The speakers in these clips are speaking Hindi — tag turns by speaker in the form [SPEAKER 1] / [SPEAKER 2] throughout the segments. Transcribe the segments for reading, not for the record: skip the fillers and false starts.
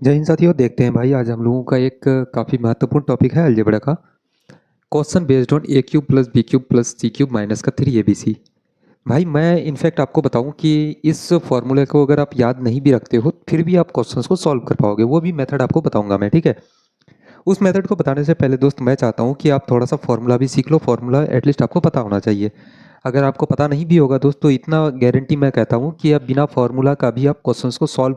[SPEAKER 1] जय हिंद साथियों, देखते हैं भाई। आज हम लोगों का एक काफ़ी महत्वपूर्ण टॉपिक है अलजेब्रा का। Question based on A cube plus B cube plus C cube minus का 3 ABC। भाई मैं इनफैक्ट आपको बताऊं कि इस फॉर्मूले को अगर आप याद नहीं भी रखते हो फिर भी आप क्वेश्चंस को सॉल्व कर पाओगे। वो भी मेथड आपको बताऊंगा मैं, ठीक है। उस मेथड को बताने से पहले दोस्त मैं चाहता हूं कि आप थोड़ा सा फॉर्मूला भी सीख लो। फॉर्मूला एटलीस्ट आपको पता होना चाहिए। अगर आपको पता नहीं भी होगा दोस्त तो इतना गारंटी मैं कहता हूँ कि आप बिना फॉर्मूला का भी आप क्वेश्चंस को सॉल्व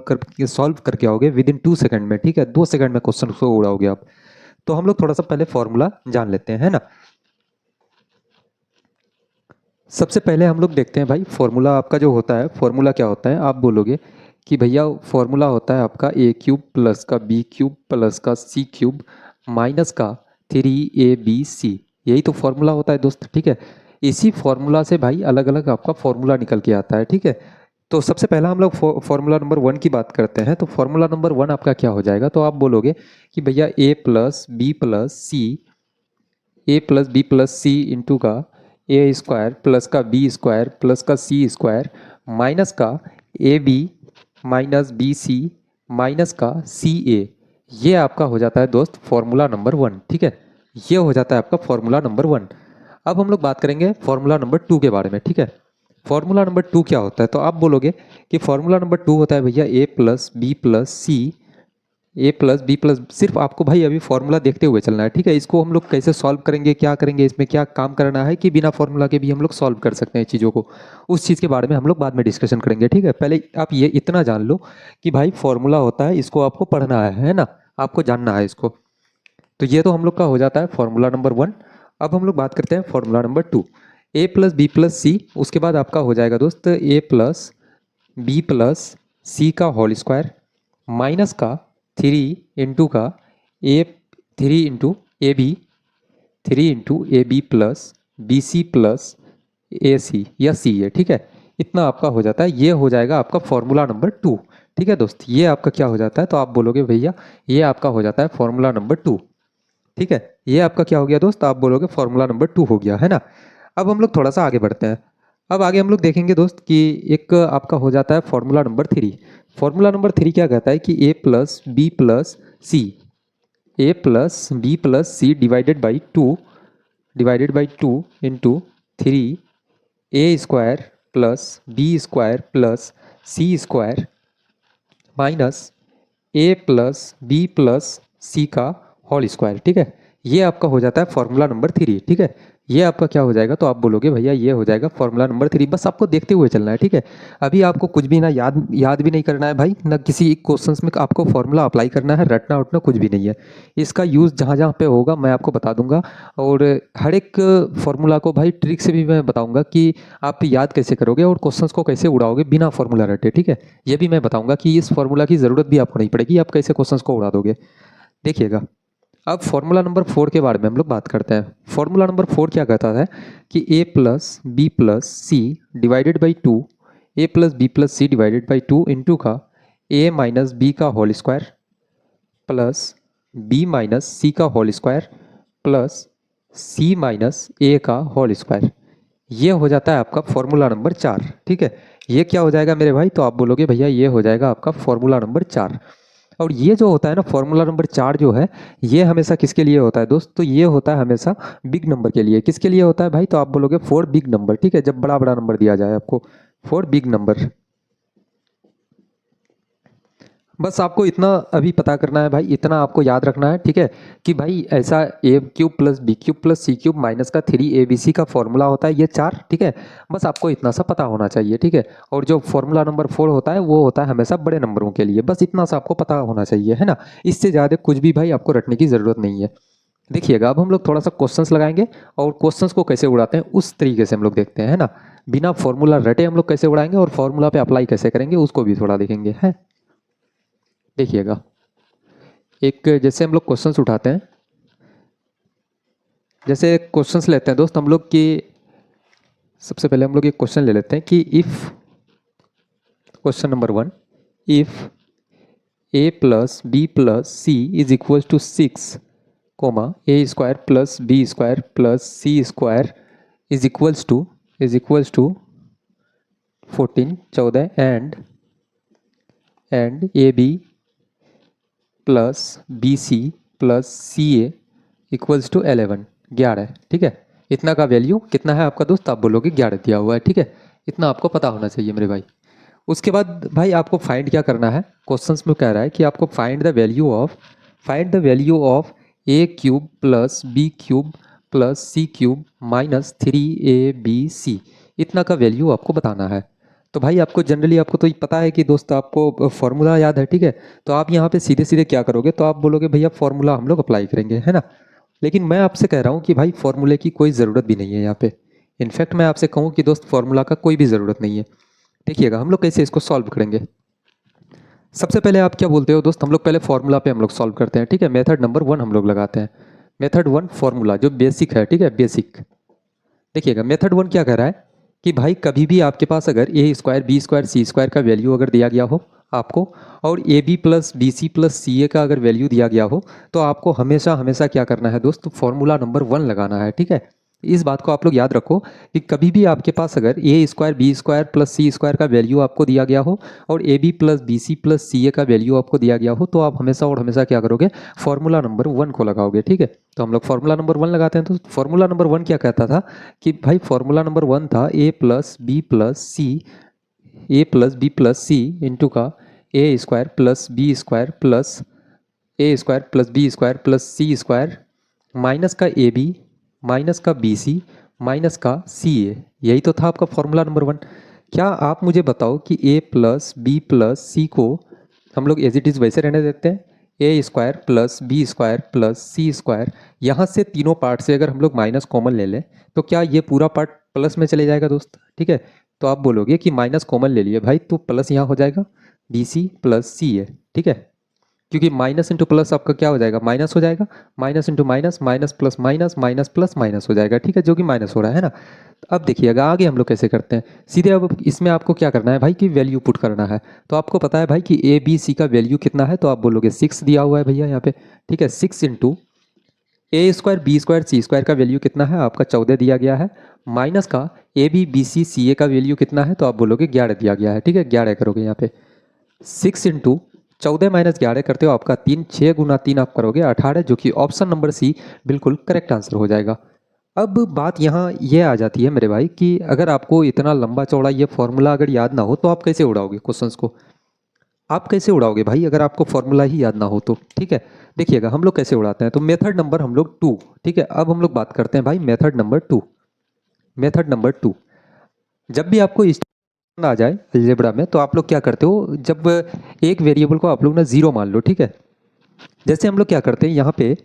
[SPEAKER 1] करके आओगे विद इन 2 सेकंड में, ठीक है। 2 सेकंड में क्वेश्चन को उड़ाओगे आप। तो हम लोग थोड़ा सा पहले फॉर्मूला जान लेते हैं, है ना। सबसे पहले हम लोग देखते हैं भाई, फॉर्मूला आपका जो होता है, फॉर्मूला क्या होता है। आप बोलोगे कि भैया फॉर्मूला होता है आपका ए क्यूब प्लस का बी क्यूब प्लस का सी क्यूब माइनस का 3ABC। यही तो फॉर्मूला होता है दोस्त, ठीक है। इसी फॉर्मूला से भाई अलग अलग आपका फॉर्मूला निकल के आता है, ठीक है। तो सबसे पहला हम लोग फॉर्मूला नंबर 1 की बात करते हैं। तो फॉर्मूला नंबर 1 आपका क्या हो जाएगा। तो आप बोलोगे कि भैया A plus B plus C into का ए स्क्वायर प्लस का बी स्क्वायर प्लस का सी स्क्वायर माइनस का A B minus B C minus का सी ए। ये आपका हो जाता है दोस्त फॉर्मूला नंबर 1, ठीक है। ये हो जाता है आपका फॉर्मूला नंबर 1। अब हम लोग बात करेंगे फॉर्मूला नंबर 2 के बारे में, ठीक है। फॉर्मूला नंबर 2 क्या होता है। तो आप बोलोगे कि फॉर्मूला नंबर 2 होता है भैया ए प्लस बी प्लस। सिर्फ आपको भाई अभी फॉर्मूला देखते हुए चलना है, ठीक है। इसको हम लोग कैसे सॉल्व करेंगे, क्या करेंगे, इसमें क्या काम करना है कि बिना फॉर्मूला के भी हम लोग सॉल्व कर सकते हैं चीज़ों को। उस चीज़ के बारे में हम लोग बाद में डिस्कशन करेंगे, ठीक है। पहले आप ये इतना जान लो कि भाई फॉर्मूला होता है, इसको आपको पढ़ना है ना। आपको जानना है इसको। तो ये तो हम लोग का हो जाता है फॉर्मूला नंबर 1। अब हम लोग बात करते हैं फॉर्मूला नंबर 2। A+B+C, उसके बाद आपका हो जाएगा दोस्त A+B+C का होल स्क्वायर माइनस का 3 प्लस BC प्लस AC या सी है, ठीक है। इतना आपका हो जाता है। ये हो जाएगा आपका फॉर्मूला नंबर 2, ठीक है दोस्त। ये आपका क्या हो जाता है। तो आप बोलोगे भैया ये आपका हो जाता है फॉर्मूला नंबर 2, ठीक है। ये आपका क्या हो गया दोस्त। आप बोलोगे फॉर्मूला नंबर 2 हो गया, है ना। अब हम लोग थोड़ा सा आगे बढ़ते हैं। अब आगे हम लोग देखेंगे दोस्त कि एक आपका हो जाता है फॉर्मूला नंबर 3। फॉर्मूला नंबर 3 क्या कहता है कि A+B+C divided by two into 3A² + B² + C² minus A+B+C का होल स्क्वायर, ठीक है। ये आपका हो जाता है फॉर्मूला नंबर 3, ठीक है। ये आपका क्या हो जाएगा। तो आप बोलोगे भैया ये हो जाएगा फॉर्मूला नंबर 3। बस आपको देखते हुए चलना है, ठीक है। अभी आपको कुछ भी ना याद भी नहीं करना है भाई, ना किसी एक क्वेश्चंस में आपको फॉर्मूला अप्लाई करना है, रटना उठना कुछ भी नहीं है। इसका यूज़ जहाँ जहाँ पे होगा मैं आपको बता दूंगा। और हर एक फॉर्मूला को भाई ट्रिक से भी मैं बताऊंगा कि आप याद कैसे करोगे और क्वेश्चंस को कैसे उड़ाओगे बिना फॉर्मूला रटे, ठीक है। ये भी मैं बताऊंगा कि इस फॉर्मूला की ज़रूरत भी आपको नहीं पड़ेगी, आप कैसे क्वेश्चंस को उड़ा दोगे। देखिएगा, अब फॉर्मूला नंबर 4 के बारे में हम लोग बात करते हैं। फॉर्मूला नंबर 4 क्या कहता है कि A+B+C डिवाइडेड बाई 2 इंटू का A-B का होल स्क्वायर प्लस B-C का होल स्क्वायर प्लस C-A का होल स्क्वायर। ये हो जाता है आपका फॉर्मूला नंबर 4, ठीक है। ये क्या हो जाएगा मेरे भाई। तो आप बोलोगे भैया ये हो जाएगा आपका फॉर्मूला नंबर 4। और ये जो होता है ना फॉर्मूला नंबर 4 जो है, ये हमेशा किसके लिए होता है दोस्त। तो ये होता है हमेशा बिग नंबर के लिए। किसके लिए होता है भाई। तो आप बोलोगे फॉर बिग नंबर, ठीक है। जब बड़ा बड़ा नंबर दिया जाए आपको, फॉर बिग नंबर। बस आपको इतना अभी पता करना है भाई, इतना आपको याद रखना है, ठीक है। कि भाई ऐसा A³ + B³ + C³ माइनस का 3ABC का फॉर्मूला होता है ये 4, ठीक है। बस आपको इतना सा पता होना चाहिए, ठीक है। और जो फॉर्मूला नंबर 4 होता है वो होता है हमेशा बड़े नंबरों के लिए। बस इतना सा आपको पता होना चाहिए, है ना। इससे ज़्यादा कुछ भी भाई आपको रटने की ज़रूरत नहीं है। देखिएगा, अब हम लोग थोड़ा सा क्वेश्चंस लगाएंगे और क्वेश्चंस को कैसे उड़ाते हैं उस तरीके से हम लोग देखते हैं, है ना। बिना फॉर्मूला रटे हम लोग कैसे उड़ाएंगे और फॉर्मूला पे अप्लाई कैसे करेंगे उसको भी थोड़ा देखेंगे, है। देखिएगा, एक जैसे हम लोग क्वेश्चंस उठाते हैं, जैसे क्वेश्चंस लेते हैं दोस्त हम लोग कि सबसे पहले हम लोग एक क्वेश्चन ले लेते हैं कि if, question number 1, if A+B+C is equal to 6, A² + B² + C² is equals to 14 14 and AB plus B C plus C A equals to 11, 11, ठीक है। इतना का वैल्यू कितना है आपका दोस्त, आप बोलोगे 11 दिया हुआ है, ठीक है। इतना आपको पता होना चाहिए मेरे भाई। उसके बाद भाई आपको फाइंड क्या करना है, क्वेश्चंस में कह रहा है कि आपको find the value of A cube plus B cube plus C cube minus 3ab इतना का वैल्यू आपको बताना है। तो भाई आपको जनरली आपको तो पता है कि दोस्त आपको फॉर्मूला याद है, ठीक है। तो आप यहाँ पे सीधे सीधे क्या करोगे, तो आप बोलोगे भैया फॉर्मूला हम लोग अप्लाई करेंगे, है ना। लेकिन मैं आपसे कह रहा हूँ कि भाई फॉर्मूले की कोई ज़रूरत भी नहीं है यहाँ पे। इनफैक्ट मैं आपसे कहूँ कि दोस्त फॉर्मूला का कोई भी ज़रूरत नहीं है। देखिएगा हम लोग कैसे इसको सॉल्व करेंगे। सबसे पहले आप क्या बोलते हो दोस्त, हम लोग पहले फॉर्मूला पे हम लोग सॉल्व करते हैं, ठीक है। मेथड नंबर 1 हम लोग लगाते हैं। मेथड 1 फॉर्मूला जो बेसिक है, ठीक है, बेसिक। देखिएगा मेथड 1 क्या कह रहा है कि भाई कभी भी आपके पास अगर A square B square C square का वैल्यू अगर दिया गया हो आपको, और A B plus B C plus C A का अगर वैल्यू दिया गया हो, तो आपको हमेशा हमेशा क्या करना है दोस्त, फॉर्मूला नंबर 1 लगाना है, ठीक है। इस बात को आप लोग याद रखो कि कभी भी आपके पास अगर A square B square plus C square का वैल्यू आपको दिया गया हो और A B plus B C plus C A का वैल्यू आपको दिया गया हो, तो आप हमेशा और हमेशा क्या करोगे, फॉर्मूला नंबर 1 को लगाओगे, ठीक है। तो हम लोग फॉर्मूला नंबर 1 लगाते हैं। तो फॉर्मूला नंबर 1 क्या कहता था कि भाई फॉर्मूला नंबर 1 था A plus B plus C into का A square plus B square plus A square plus B square plus C square minus का ए बी माइनस का बी सी माइनस का सी ए। यही तो था आपका फॉर्मूला नंबर 1। क्या आप मुझे बताओ कि ए प्लस बी प्लस सी को हम लोग एज इट इज़ वैसे रहने देते हैं, A square plus B square plus C square, यहाँ से तीनों पार्ट से अगर हम लोग माइनस कॉमन ले लें तो क्या ये पूरा पार्ट प्लस में चले जाएगा दोस्त, ठीक है। तो आप बोलोगे कि माइनस कॉमन ले लिए भाई, तो प्लस यहाँ हो जाएगा बी सी प्लस सी है, ठीक है। क्योंकि माइनस इंटू प्लस आपका क्या हो जाएगा, माइनस हो जाएगा, minus into minus, minus plus minus, minus plus minus हो जाएगा, ठीक है, जो कि माइनस हो रहा है ना। तो अब देखिएगा आगे हम लोग कैसे करते हैं सीधे। अब इसमें आपको क्या करना है भाई कि वैल्यू पुट करना है। तो आपको पता है भाई कि ए बी सी का वैल्यू कितना है, तो आप बोलोगे 6 दिया हुआ है भैया यहाँ पे, ठीक है। 6 इंटू ए स्क्वायर बी स्क्वायर सी स्क्वायर का वैल्यू कितना है आपका 14 दिया गया है, माइनस का A B B C C A का वैल्यू कितना है, तो आप बोलोगे 11 दिया गया है, ठीक है। 11 करोगे यहाँ पे, 6 इंटू 14 माइनस 11 करते हो आपका 3, 6 गुना 3 आप करोगे 18, जो कि ऑप्शन नंबर सी बिल्कुल करेक्ट आंसर हो जाएगा। अब बात यहाँ ये आ जाती है मेरे भाई कि अगर आपको इतना लंबा चौड़ा ये फॉर्मूला अगर याद ना हो तो आप कैसे उड़ाओगे क्वेश्चंस को, आप कैसे उड़ाओगे भाई अगर आपको फॉर्मूला ही याद ना हो तो, ठीक है। देखिएगा हम लोग कैसे उड़ाते हैं। तो मेथड नंबर हम लोग 2, ठीक है। अब हम लोग बात करते हैं भाई मेथड नंबर 2। मेथड नंबर 2, जब भी आपको इस आ जाए अलजेब्रा में, तो आप लोग क्या करते हो, जब एक वेरिएबल को आप लोग ना जीरो मान लो, ठीक है। जैसे हम लोग क्या करते हैं यहाँ पे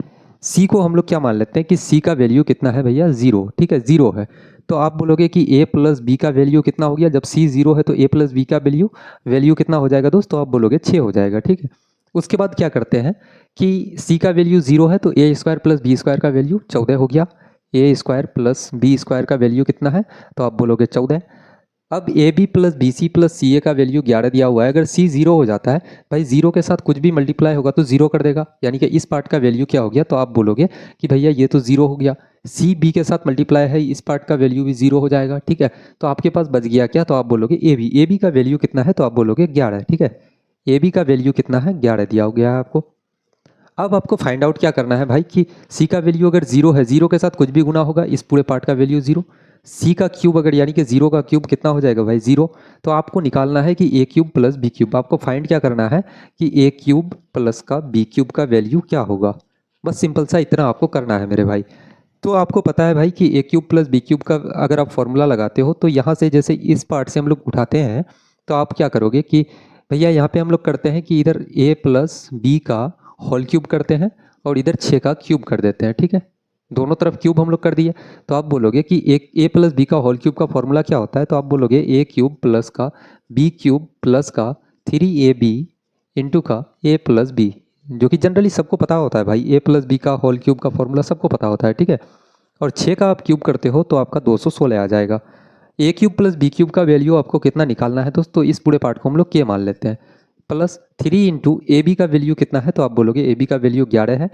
[SPEAKER 1] सी को हम लोग क्या मान लेते हैं कि सी का वैल्यू कितना है भैया, जीरो, ठीक है, जीरो है। तो आप बोलोगे कि ए प्लस बी का वैल्यू कितना हो गया, जब सी जीरो है तो ए प्लस बी का वैल्यू कितना हो जाएगा दोस्त, तो आप बोलोगे 6 हो जाएगा, ठीक है। उसके बाद क्या करते हैं कि सी का वैल्यू जीरो है तो A square plus B square का वैल्यू 14 हो गया, A square plus B square का वैल्यू कितना है, तो आप बोलोगे 14। अब A B plus B C plus C A का वैल्यू 11 दिया हुआ है। अगर सी जीरो हो जाता है भाई, जीरो के साथ कुछ भी मल्टीप्लाई होगा तो जीरो कर देगा, यानी कि इस पार्ट का वैल्यू क्या हो गया, तो आप बोलोगे कि भैया ये तो जीरो हो गया। सी बी के साथ मल्टीप्लाई है, इस पार्ट का वैल्यू भी जीरो हो जाएगा, ठीक है। तो आपके पास बच गया क्या, तो आप बोलोगे ए बी का वैल्यू कितना है, तो आप बोलोगे 11, ठीक है। ए बी का वैल्यू कितना है, 11 दिया हो गया है आपको। अब आपको फाइंड आउट क्या करना है भाई कि सी का वैल्यू अगर जीरो है, जीरो के साथ कुछ भी गुना होगा, इस पूरे पार्ट का वैल्यू जीरो। सी का क्यूब अगर यानी कि जीरो का क्यूब कितना हो जाएगा भाई, जीरो। तो आपको निकालना है कि ए क्यूब प्लस बी क्यूब, आपको फाइंड क्या करना है कि ए क्यूब प्लस का बी क्यूब का वैल्यू क्या होगा। बस सिंपल सा इतना आपको करना है मेरे भाई। तो आपको पता है भाई कि ए क्यूब प्लस बी क्यूब का अगर आप फॉर्मूला लगाते हो तो यहाँ से जैसे इस पार्ट से हम लोग उठाते हैं, तो आप क्या करोगे कि भैया यहाँ पे हम लोग करते हैं कि इधर ए प्लस बी का होल क्यूब करते हैं और इधर 6 का क्यूब कर देते हैं, ठीक है। दोनों तरफ क्यूब हम लोग कर दिए। तो आप बोलोगे कि एक ए प्लस बी का होल क्यूब का फॉर्मूला क्या होता है, तो आप बोलोगे ए क्यूब प्लस का बी क्यूब प्लस का 3ab इंटू का ए प्लस बी, जो कि जनरली सबको पता होता है भाई, ए प्लस बी का होल क्यूब का फॉर्मूला सबको पता होता है, ठीक है। और 6 का आप क्यूब करते हो तो आपका 216 आ जाएगा। ए क्यूब प्लस बी क्यूब का वैल्यू आपको कितना निकालना है दोस्तों, इस पूरे पार्ट को हम लोग के मान लेते हैं। प्लस 3 इंटू ए बी का वैल्यू कितना है, तो आप बोलोगे ए बी का वैल्यू 11 है,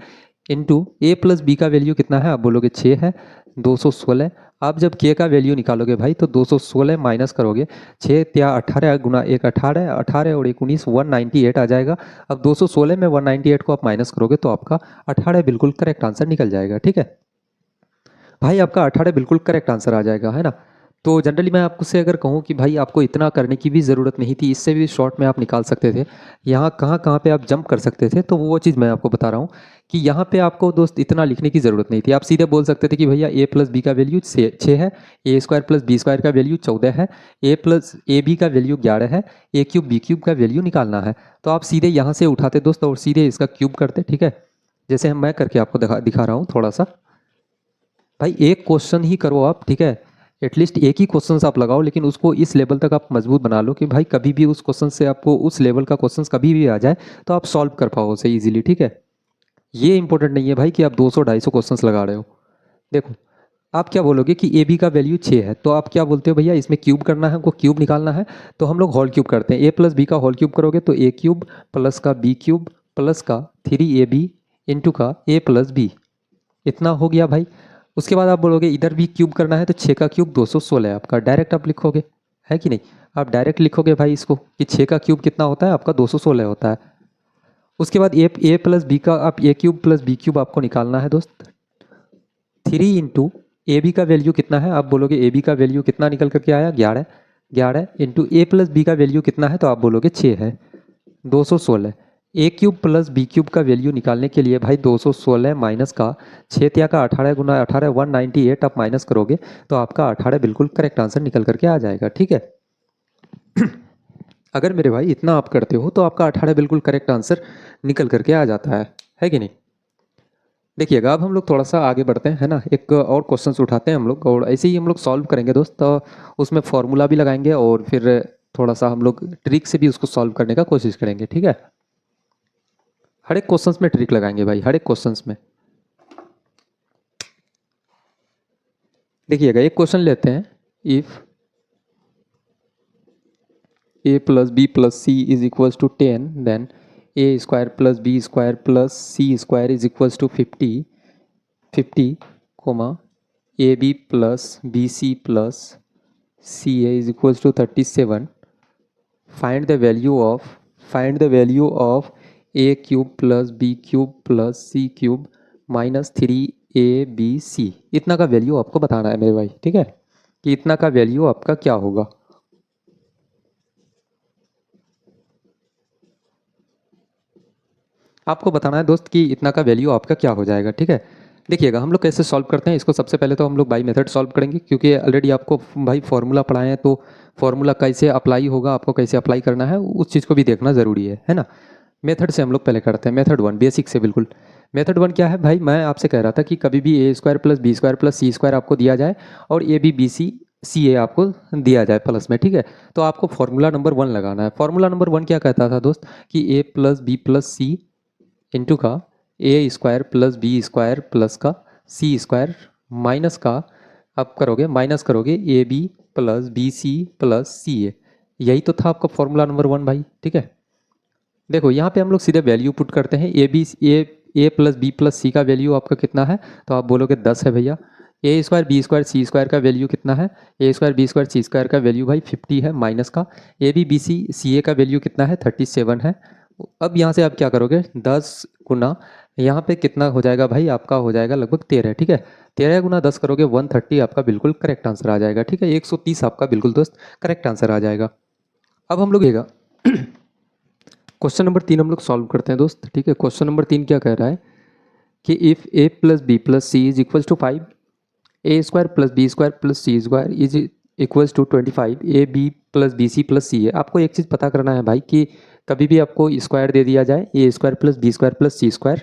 [SPEAKER 1] इंटू ए प्लस बी का वैल्यू कितना है, आप बोलोगे 6 है, 216 आप जब के का वैल्यू निकालोगे भाई तो 216 माइनस करोगे, 6 या 18 गुना 1 18, 18 और 1 19, 198 आ जाएगा। अब 216 में 198 को आप माइनस करोगे तो आपका 18 बिल्कुल करेक्ट आंसर निकल जाएगा। ठीक है भाई, आपका 18 बिल्कुल करेक्ट आंसर आ जाएगा, है ना। तो जनरली मैं आपको से अगर कहूँ कि भाई आपको इतना करने की भी ज़रूरत नहीं थी, इससे भी शॉर्ट में आप निकाल सकते थे, यहाँ कहाँ कहाँ पे आप जंप कर सकते थे, तो वो चीज़ मैं आपको बता रहा हूँ कि यहाँ पे आपको दोस्त इतना लिखने की ज़रूरत नहीं थी। आप सीधे बोल सकते थे कि भैया ए प्लस बी का वैल्यू 6 है, A square plus B square का वैल्यू 14 है, ए प्लस ए बी का वैल्यू 11 है, ए क्यूब बी क्यूब का वैल्यू निकालना है। तो आप सीधे यहाँ से उठाते दोस्त और सीधे इसका क्यूब करते। ठीक है, जैसे हम मैं करके आपको दिखा रहा हूँ थोड़ा सा। भाई एक क्वेश्चन ही करो आप, ठीक है, एटलीस्ट एक ही क्वेश्चन आप लगाओ, लेकिन उसको इस लेवल तक आप मजबूत बना लो कि भाई कभी भी उस क्वेश्चन से आपको उस लेवल का क्वेश्चन कभी भी आ जाए तो आप सॉल्व कर पाओ उसे इजीली। ठीक है, ये इंपॉर्टेंट नहीं है भाई कि आप 200-250 क्वेश्चन लगा रहे हो। देखो, आप क्या बोलोगे कि ए बी का वैल्यू 6 है, तो आप क्या बोलते हो भैया इसमें क्यूब करना है, हमको क्यूब निकालना है, तो हम लोग होल क्यूब करते हैं। ए प्लस बी का होल क्यूब करोगे तो ए क्यूब प्लस का बी क्यूब प्लस का 3ab इंटू का ए प्लस बी, इतना हो गया भाई। उसके बाद आप बोलोगे इधर भी क्यूब करना है, तो 6 का क्यूब 216 है आपका, डायरेक्ट आप लिखोगे, है कि नहीं। आप डायरेक्ट लिखोगे भाई इसको कि 6 का क्यूब कितना होता है आपका, 216 होता है। उसके बाद ए प्लस बी का आप ए क्यूब प्लस बी क्यूब आपको निकालना है दोस्त। 3 इंटू ए बी का वैल्यू कितना है, आप बोलोगे ए बी का वैल्यू कितना निकल करके आया, 11, 11 इंटू ए प्लस बी का वैल्यू कितना है, तो आप बोलोगे 6 है, 216। ए क्यूब प्लस बी क्यूब का वैल्यू निकालने के लिए भाई 216 माइनस का 6 तिया का 18 गुना 18 198 आप माइनस करोगे तो आपका 18 बिल्कुल करेक्ट आंसर निकल करके आ जाएगा। ठीक है अगर मेरे भाई इतना आप करते हो तो आपका 18 बिल्कुल करेक्ट आंसर निकल करके आ जाता है कि नहीं। देखिएगा, अब हम लोग थोड़ा सा आगे बढ़ते हैं, है ना, एक और क्वेश्चंस उठाते हैं हम लोग और ऐसे ही हम लोग सॉल्व करेंगे दोस्त। तो उसमें फॉर्मूला भी लगाएंगे और फिर थोड़ा सा हम लोग ट्रिक से भी उसको सॉल्व करने का कोशिश करेंगे। ठीक है, हर एक क्वेश्चंस में ट्रिक लगाएंगे भाई, हर एक क्वेश्चंस में। देखिएगा, एक क्वेश्चन लेते हैं, if A plus B plus C is equals to 10 then A square plus B square plus C square is equals to 50 comma A B plus B C plus C A is equals to 37। Find the value of A cube plus B cube plus C cube minus 3abc। इतना का वैल्यू आपको बताना है मेरे भाई। ठीक है, कि इतना का वैल्यू आपका क्या होगा। आपको बताना है दोस्त कि इतना का वैल्यू आपका क्या हो जाएगा। ठीक है, देखिएगा हम लोग कैसे सॉल्व करते हैं इसको। सबसे पहले तो हम लोग बाई मेथड सॉल्व करेंगे, क्योंकि ऑलरेडी आपको भाई फार्मूला पढ़ाए हैं, तो फार्मूला कैसे अप्लाई होगा, आपको कैसे अप्लाई करना है, उस चीज़ को भी देखना ज़रूरी है ना। मेथड से हम लोग पहले करते हैं, मेथड 1 बेसिक से बिल्कुल। मेथड 1 क्या है भाई, मैं आपसे कह रहा था कि कभी भी A square plus B square plus C square आपको दिया जाए और A B B C C A आपको दिया जाए प्लस में। ठीक है, तो आपको फार्मूला नंबर 1 लगाना है। फार्मूला नंबर 1 क्या कहता था दोस्त कि ए plus B plus C into का A square plus B square plus का सी स्क्वायर माइनस का आप करोगे, माइनस करोगे A B plus B C plus C A. यही तो था आपका फॉर्मूला नंबर 1 भाई। ठीक है, देखो यहाँ पे हम लोग सीधे वैल्यू पुट करते हैं। ए प्लस बी प्लस सी का वैल्यू आपका कितना है, तो आप बोलोगे 10 है भैया। ए स्क्वायर बी स्क्वायर सी स्क्वायर का वैल्यू कितना है, A square B square C square का वैल्यू भाई 50 है माइनस का A B B C C A का वैल्यू कितना है 37 है। अब यहाँ से आप क्या करोगे 10 गुना यहाँ पे कितना हो जाएगा भाई, आपका हो जाएगा लगभग 13। ठीक है, 13 गुना 10 करोगे 130 आपका बिल्कुल करेक्ट आंसर आ जाएगा। ठीक है, 130 आपका बिल्कुल दोस्त करेक्ट आंसर आ जाएगा। अब हम लोग क्वेश्चन नंबर 3 हम लोग सॉल्व करते हैं दोस्त। ठीक है, क्वेश्चन नंबर 3 क्या कह रहा है कि if A plus B plus C is equals to 5, A square plus B square plus C square is equals to 25, A B plus B C plus C है। आपको एक चीज़ पता करना है भाई कि कभी भी आपको स्क्वायर दे दिया जाए A square plus B square plus C square,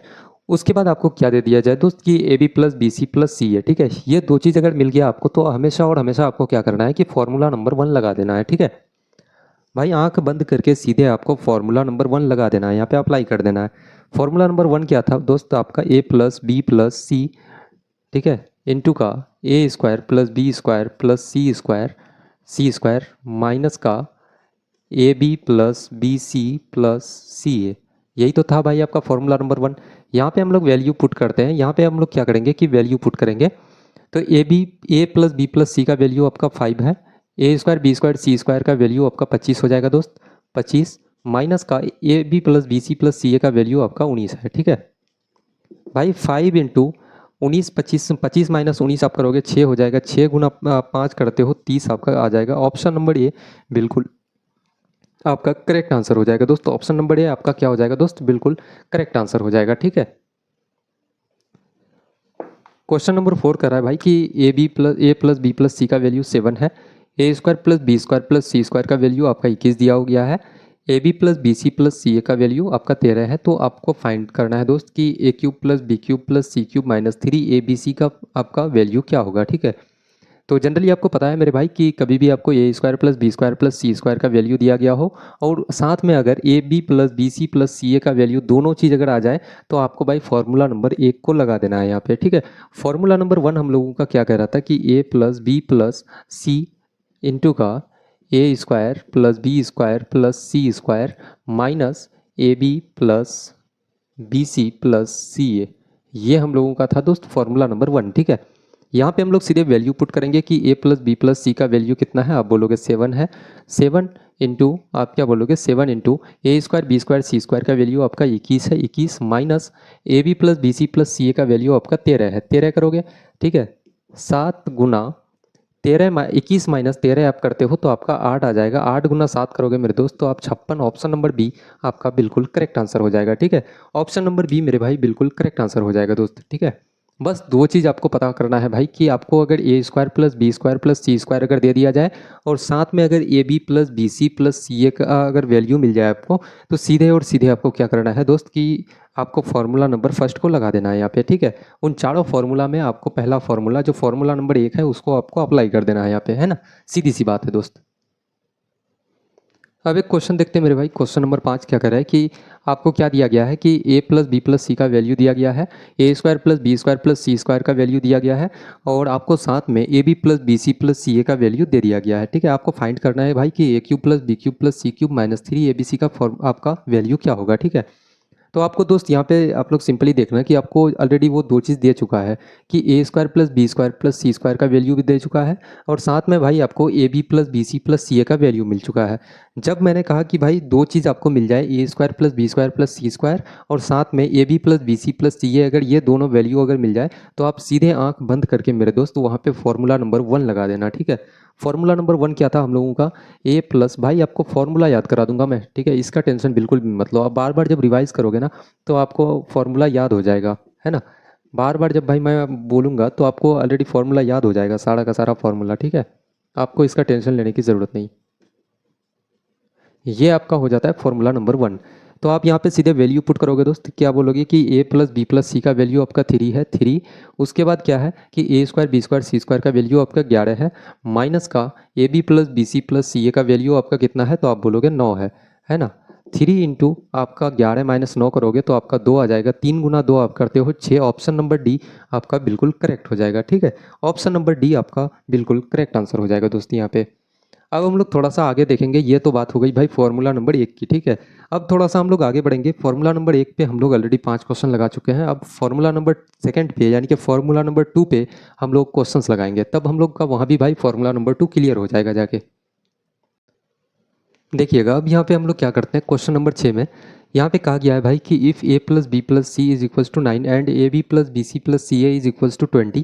[SPEAKER 1] उसके बाद आपको क्या दे दिया जाए दोस्त कि A B plus B C plus C है। ठीक है, ये दो चीज़ अगर मिल गया आपको तो हमेशा और हमेशा आपको क्या करना है कि फॉर्मूला नंबर 1 लगा देना है। ठीक है भाई, आंख बंद करके सीधे आपको फॉर्मूला नंबर 1 लगा देना है, यहाँ पे अप्लाई कर देना है। फॉर्मूला नंबर 1 क्या था दोस्त आपका, A plus B plus C, ठीक है, इंटू का A square plus B square plus C square minus का A B plus B C plus C A. यही तो था भाई आपका फॉर्मूला नंबर 1। यहाँ पे हम लोग वैल्यू पुट करते हैं। यहाँ पे हम लोग क्या करेंगे कि वैल्यू पुट करेंगे तो ए प्लस बी प्लस सी का वैल्यू आपका 5 है, A square B square C square का वैल्यू आपका 25 हो जाएगा दोस्त, 25 माइनस का A B plus B C plus C A का वैल्यू आपका 19 है। ठीक है भाई, 5 इंटू 19, 25, 25 माइनस 19 आप करोगे 6 हो जाएगा, 6 गुना 5 करते हो 30 आपका आ जाएगा। ऑप्शन नंबर ए बिल्कुल आपका करेक्ट आंसर हो जाएगा दोस्तों। ऑप्शन नंबर ए आपका क्या हो जाएगा दोस्त, बिल्कुल करेक्ट आंसर हो जाएगा। ठीक है, क्वेश्चन नंबर 4 कर रहा है भाई कि ए प्लस बी प्लस सी का वैल्यू 7 है, A square plus B square plus C square का वैल्यू आपका 21 दिया हो गया है, A B plus B C plus C A का वैल्यू आपका 13 है। तो आपको फाइंड करना है दोस्त कि ए cube plus B cube plus C cube minus 3 A B C का आपका वैल्यू क्या होगा। ठीक है, तो जनरली आपको पता है मेरे भाई कि कभी भी आपको A square plus B square plus C square का वैल्यू दिया गया हो और साथ में अगर A B plus B C plus C A का वैल्यू दोनों चीज़ अगर आ जाए तो आपको भाई फॉर्मूला नंबर 1 को लगा देना है यहाँ पे। ठीक है, फॉर्मूला नंबर 1 हम लोगों का क्या कह रहा था कि ए plus B plus C into का A square plus B square plus C square minus A B plus B C plus सी ए, ये हम लोगों का था दोस्त फॉर्मूला नंबर 1। ठीक है, यहाँ पे हम लोग सीधे वैल्यू पुट करेंगे कि ए प्लस बी प्लस सी का वैल्यू कितना है, आप बोलोगे 7 है, 7 इंटू आप क्या बोलोगे 7 इंटू ए स्क्वायर बी स्क्वायर सी स्क्वायर का वैल्यू आपका 21 है, 21 minus A B plus B C plus C A का वैल्यू आपका 13 है, 13 करोगे। ठीक है, 7 गुना 13 21 माइनस 13 आप करते हो तो आपका 8 आ जाएगा, 8 गुना 7 करोगे मेरे दोस्त तो आप 56। ऑप्शन नंबर बी आपका बिल्कुल करेक्ट आंसर हो जाएगा। ठीक है, ऑप्शन नंबर बी मेरे भाई बिल्कुल करेक्ट आंसर हो जाएगा दोस्त। ठीक है, बस दो चीज़ आपको पता करना है भाई कि आपको अगर A square plus B square plus C square अगर दे दिया जाए और साथ में अगर A B plus B C plus C A का अगर वैल्यू मिल जाए आपको तो सीधे और सीधे आपको क्या करना है दोस्त कि आपको फार्मूला नंबर फर्स्ट को लगा देना है यहाँ पे। ठीक है, उन चारों फार्मूला में आपको पहला फार्मूला जो फार्मूला नंबर 1 है उसको आपको अप्लाई कर देना है यहाँ पे, है ना, सीधी सी बात है दोस्त। अब एक क्वेश्चन देखते हैं मेरे भाई, क्वेश्चन नंबर 5 क्या कर रहा है कि आपको क्या दिया गया है कि ए प्लस बी प्लस सी का वैल्यू दिया गया है, A square plus B square plus C square का वैल्यू दिया गया है और आपको साथ में A B plus B C plus C A का वैल्यू दे दिया गया है। ठीक है, आपको फाइंड करना है भाई कि ए cube plus B cube plus C cube minus 3 A B C का फॉर्म आपका वैल्यू क्या होगा। ठीक है, तो आपको दोस्त यहाँ पे आप लोग सिंपली देखना कि आपको ऑलरेडी वो दो चीज़ दे चुका है कि ए square plus B square plus सी स्क्वायर का वैल्यू भी दे चुका है और साथ में भाई आपको A B plus B C plus C A का वैल्यू मिल चुका है। जब मैंने कहा कि भाई दो चीज़ आपको मिल जाए A square plus B square plus C square और साथ में A B plus B C plus C A, अगर ये दोनों वैल्यू अगर मिल जाए तो आप सीधे आंख बंद करके मेरे दोस्त वहाँ पे फॉर्मूला नंबर 1 लगा देना। ठीक है, फॉर्मूला नंबर 1 क्या था हम लोगों का, ए प्लस, भाई आपको फॉर्मूला याद करा दूंगा मैं। ठीक है, इसका टेंशन बिल्कुल भी मत लो, आप बार बार जब रिवाइज करोगे ना तो आपको फॉर्मूला याद हो जाएगा, है ना। बार बार जब भाई मैं बोलूँगा तो आपको ऑलरेडी फॉर्मूला याद हो जाएगा, सारा का सारा फॉर्मूला। ठीक है, आपको इसका टेंशन लेने की ज़रूरत नहीं, ये आपका हो जाता है फॉर्मूला नंबर 1। तो आप यहाँ पे सीधे वैल्यू पुट करोगे दोस्त, क्या बोलोगे कि ए प्लस बी प्लस सी का वैल्यू आपका 3 है, 3। उसके बाद क्या है कि ए स्क्वायर बी स्क्वायर सी स्क्वायर का वैल्यू आपका 11 है माइनस का A B plus B C plus C A का वैल्यू आपका कितना है, तो आप बोलोगे 9 है ना। 3 इंटू आपका 11 माइनस 9 करोगे तो आपका 2 आ जाएगा, 3 गुना 2 आप करते हो 6। ऑप्शन नंबर डी आपका बिल्कुल करेक्ट हो जाएगा। ठीक है, ऑप्शन नंबर डी आपका बिल्कुल करेक्ट आंसर हो जाएगा दोस्त यहाँ पे। अब हम लोग थोड़ा सा आगे देखेंगे, ये तो बात हो गई भाई फॉर्मूला नंबर 1 की। ठीक है, अब थोड़ा सा हम लोग आगे बढ़ेंगे। फॉर्मूला नंबर 1 पे हम लोग ऑलरेडी 5 क्वेश्चन लगा चुके हैं, अब फॉर्मूला नंबर 2 पे यानी कि फॉर्मूला नंबर 2 पे हम लोग क्वेश्चंस लगाएंगे, तब हम लोग का वहाँ भी भाई फॉर्मूला नंबर 2 क्लियर हो जाएगा जाके। देखिएगा अब यहाँ पे हम लोग क्या करते हैं, क्वेश्चन नंबर 6 में यहाँ पे कहा गया है भाई कि if A plus B plus C is equals to 9 and A B plus B C plus C A is equals to 20,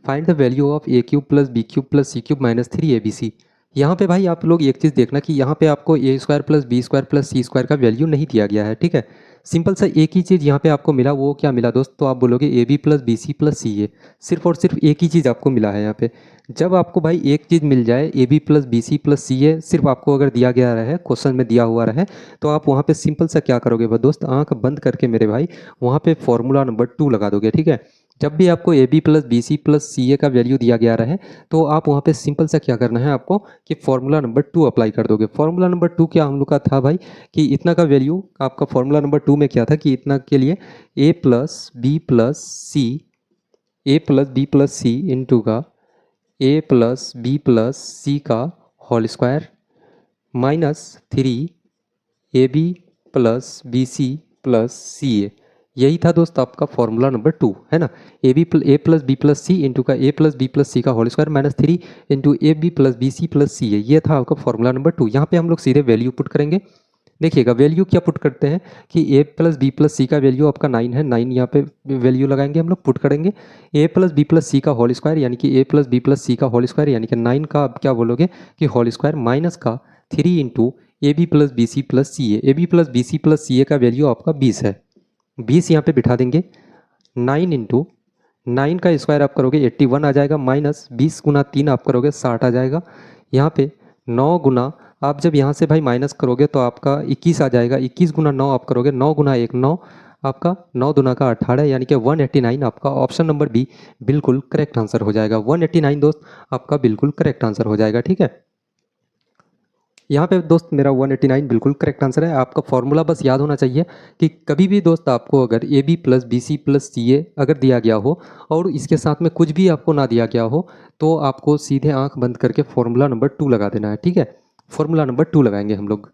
[SPEAKER 1] find the value of A cube plus B cube plus C cube minus 3 A B C. यहाँ पे भाई आप लोग एक चीज़ देखना कि यहाँ पे आपको A square plus B square plus C square का वैल्यू नहीं दिया गया है। ठीक है, सिंपल सा एक ही चीज़ यहाँ पे आपको मिला, वो क्या मिला दोस्त, तो आप बोलोगे A B plus B C plus C A, सिर्फ और सिर्फ एक ही चीज़ आपको मिला है यहाँ पे। जब आपको भाई एक चीज़ मिल जाए A B plus B C plus C A, सिर्फ आपको अगर दिया गया रहे, क्वेश्चन में दिया हुआ रहे, तो आप वहाँ पे सिंपल सा क्या करोगे भाई दोस्त, आंख बंद करके मेरे भाई वहाँ पे फॉर्मूला नंबर 2 लगा दोगे। ठीक है, जब भी आपको A B plus B C plus C A का वैल्यू दिया गया रहे तो आप वहाँ पे सिंपल सा क्या करना है आपको कि फॉर्मूला नंबर 2 अप्लाई कर दोगे। फॉर्मूला नंबर 2 क्या हम लोग का था भाई कि इतना का वैल्यू आपका फॉर्मूला नंबर 2 में क्या था कि इतना के लिए A plus B plus C, A plus B plus C into का ए प्लस बी प्लस सी का whole square minus 3 A B plus B C plus C A, यही था दोस्त आपका फॉर्मूला नंबर 2, है ना। A plus B plus C into का ए प्लस बी प्लस सी का whole square minus 3 into A B plus B C plus C है। ये था आपका फॉर्मूला नंबर 2। यहाँ पे हम लोग सीधे वैल्यू पुट करेंगे। देखिएगा वैल्यू क्या पुट करते हैं कि ए प्लस बी प्लस सी का वैल्यू आपका 9 है, 9 यहाँ पे वैल्यू लगाएंगे हम लोग, पुट करेंगे। ए प्लस बी प्लस सी का होल स्क्वायर यानी कि ए प्लस बी प्लस सी का होल स्क्वायर यानी कि 9 का आप क्या बोलोगे कि होल स्क्वायर माइनस का 3 into A B plus B C plus C A B plus B C plus C A का वैल्यू आपका 20 है। 20 यहाँ पे बिठा देंगे। 9 इंटू 9 का स्क्वायर आप करोगे 81 आ जाएगा, माइनस 20 गुना 3 आप करोगे 60 आ जाएगा। यहाँ पे 9 गुना आप जब यहाँ से भाई माइनस करोगे तो आपका 21 आ जाएगा। 21 गुना 9 आप करोगे, 9 गुना 1 9, आपका 9 दुना का 18 यानी कि 189 आपका ऑप्शन नंबर बी बिल्कुल करेक्ट आंसर हो जाएगा। 189 दोस्त आपका बिल्कुल करेक्ट आंसर हो जाएगा, ठीक है। यहाँ पे दोस्त मेरा 189 बिल्कुल करेक्ट आंसर है। आपका फॉर्मूला बस याद होना चाहिए कि कभी भी दोस्त आपको अगर A B plus B C plus C A अगर दिया गया हो और इसके साथ में कुछ भी आपको ना दिया गया हो तो आपको सीधे आंख बंद करके फॉर्मूला नंबर 2 लगा देना है, ठीक है। फॉर्मूला नंबर 2 लगाएंगे हम लोग।